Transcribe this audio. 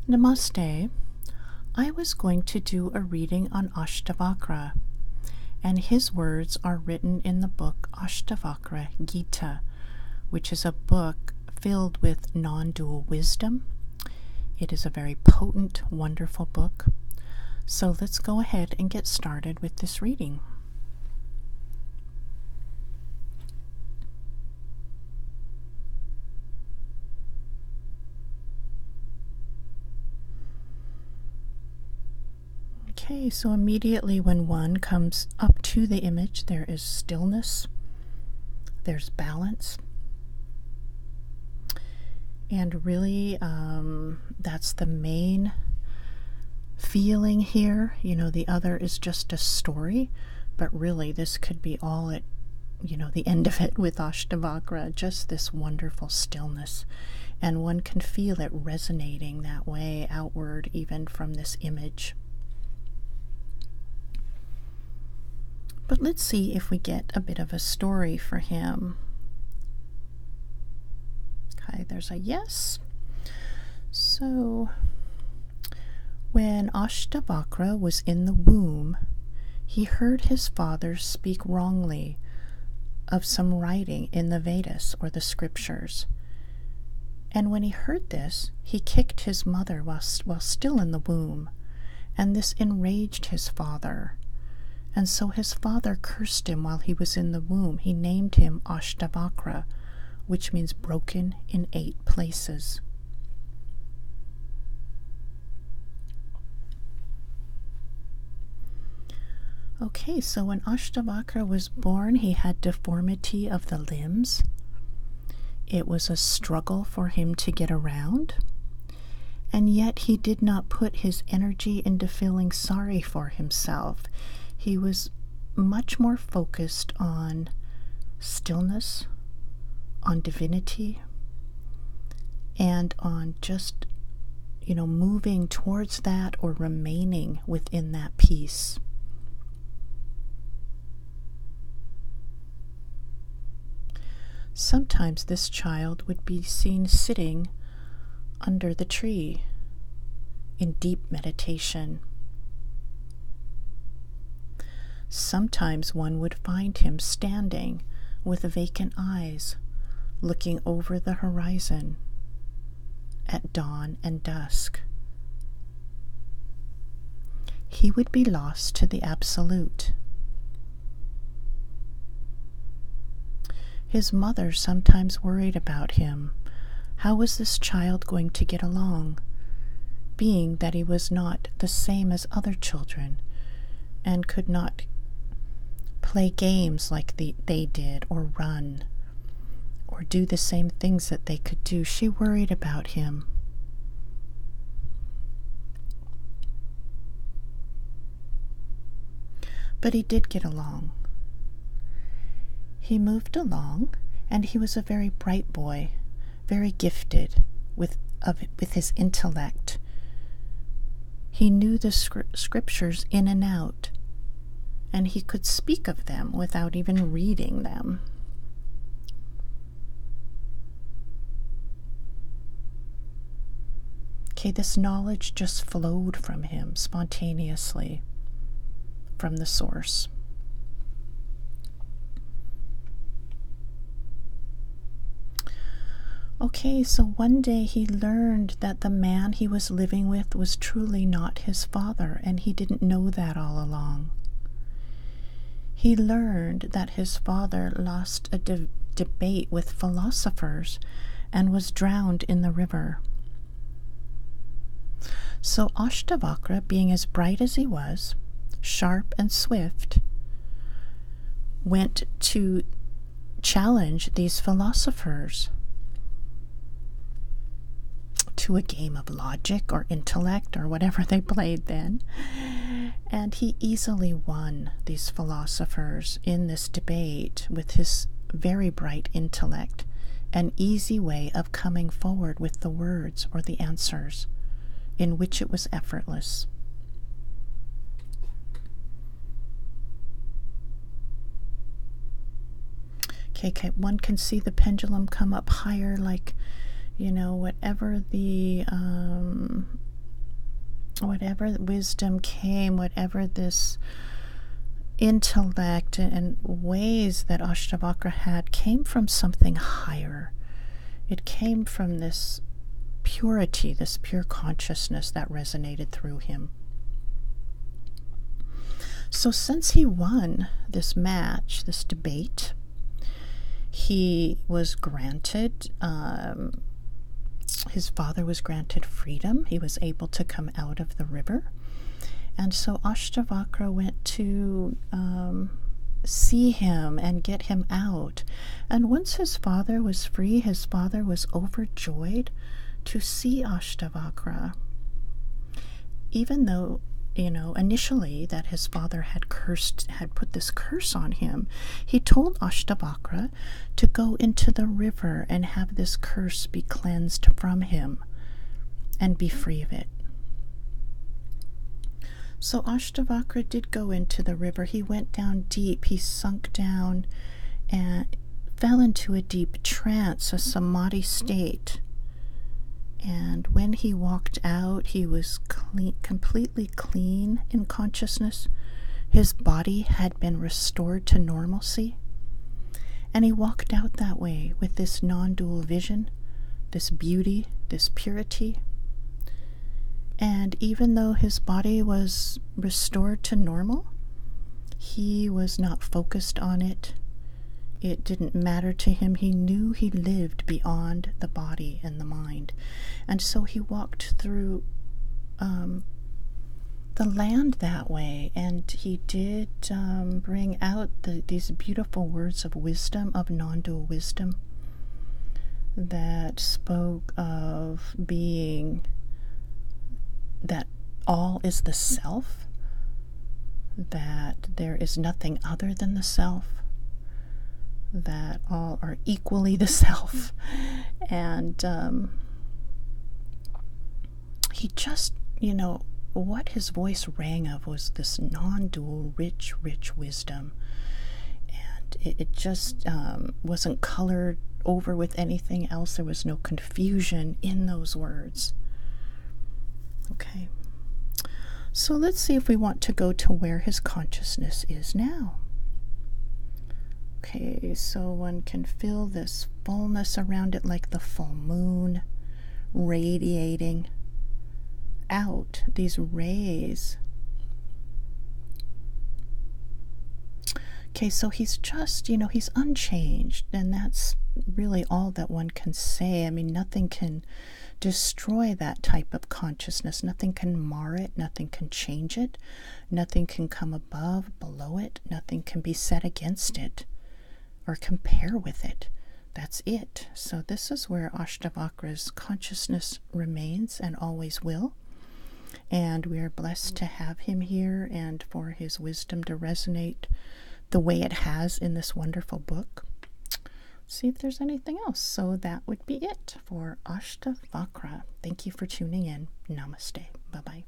Namaste. I was going to do a reading on Ashtavakra, and his words are written in the book Ashtavakra Gita, which is a book filled with non-dual wisdom. It is a very potent, wonderful book. So let's go ahead and get started with this reading. Okay, so immediately when one comes up to the image, there is stillness, there's balance, and really that's the main feeling here. The other is just a story, but really this could be all at, the end of it with Ashtavakra, just this wonderful stillness. And one can feel it resonating that way outward, even from this image. But let's see if we get a bit of a story for him. Okay, there's a yes. So, when Ashtavakra was in the womb, he heard his father speak wrongly of some writing in the Vedas, or the scriptures. And when he heard this, he kicked his mother while still in the womb, and this enraged his father. And so his father cursed him while he was in the womb. He named him Ashtavakra, which means broken in 8 places. Okay, so when Ashtavakra was born, he had deformity of the limbs. It was a struggle for him to get around. And yet he did not put his energy into feeling sorry for himself. He was much more focused on stillness, on divinity, and on just, moving towards that or remaining within that peace. Sometimes this child would be seen sitting under the tree in deep meditation. Sometimes one would find him standing with vacant eyes, looking over the horizon at dawn and dusk. He would be lost to the absolute. His mother sometimes worried about him. How was this child going to get along, being that he was not the same as other children and could not play games like they did, or run, or do the same things that they could do? She worried about him. But he did get along. He moved along, and he was a very bright boy, very gifted with his intellect. He knew the scriptures in and out, and he could speak of them without even reading them. Okay, this knowledge just flowed from him spontaneously from the source. Okay, so one day he learned that the man he was living with was truly not his father, and he didn't know that all along. He learned that his father lost a debate with philosophers and was drowned in the river. So Ashtavakra, being as bright as he was, sharp and swift, went to challenge these philosophers to a game of logic or intellect or whatever they played then. And he easily won these philosophers in this debate with his very bright intellect, an easy way of coming forward with the words or the answers, in which it was effortless. Okay, one can see the pendulum come up higher, like, whatever the whatever wisdom came, whatever this intellect and ways that Ashtavakra had, came from something higher. It came from this purity, this pure consciousness that resonated through him. So since he won this match, this debate, he was granted, his father was granted freedom. He was able to come out of the river. And so Ashtavakra went to see him and get him out. And once his father was free, his father was overjoyed to see Ashtavakra. Even though, initially that his father had put this curse on him, he told Ashtavakra to go into the river and have this curse be cleansed from him and be free of it. So Ashtavakra did go into the river. He went down deep. He sunk down and fell into a deep trance, a samadhi state. And when he walked out, he was completely clean in consciousness. His body had been restored to normalcy. And he walked out that way with this non-dual vision, this beauty, this purity. And even though his body was restored to normal, he was not focused on it. It didn't matter to him. He knew he lived beyond the body and the mind. And so he walked through the land that way. And he did bring out these beautiful words of wisdom, of non-dual wisdom, that spoke of being, that all is the self, that there is nothing other than the self, that all are equally the self. And he just, what his voice rang of was this non-dual, rich wisdom. And it just wasn't colored over with anything else. There was no confusion in those words. Okay, so let's see if we want to go to where his consciousness is now. Okay, so one can feel this fullness around it, like the full moon radiating out, these rays. Okay, so he's just, he's unchanged, and that's really all that one can say. I mean, nothing can destroy that type of consciousness. Nothing can mar it. Nothing can change it. Nothing can come above, below it. Nothing can be set against it or compare with it. That's it. So this is where Ashtavakra's consciousness remains and always will. And we are blessed to have him here and for his wisdom to resonate the way it has in this wonderful book. See if there's anything else. So that would be it for Ashtavakra. Thank you for tuning in. Namaste. Bye-bye.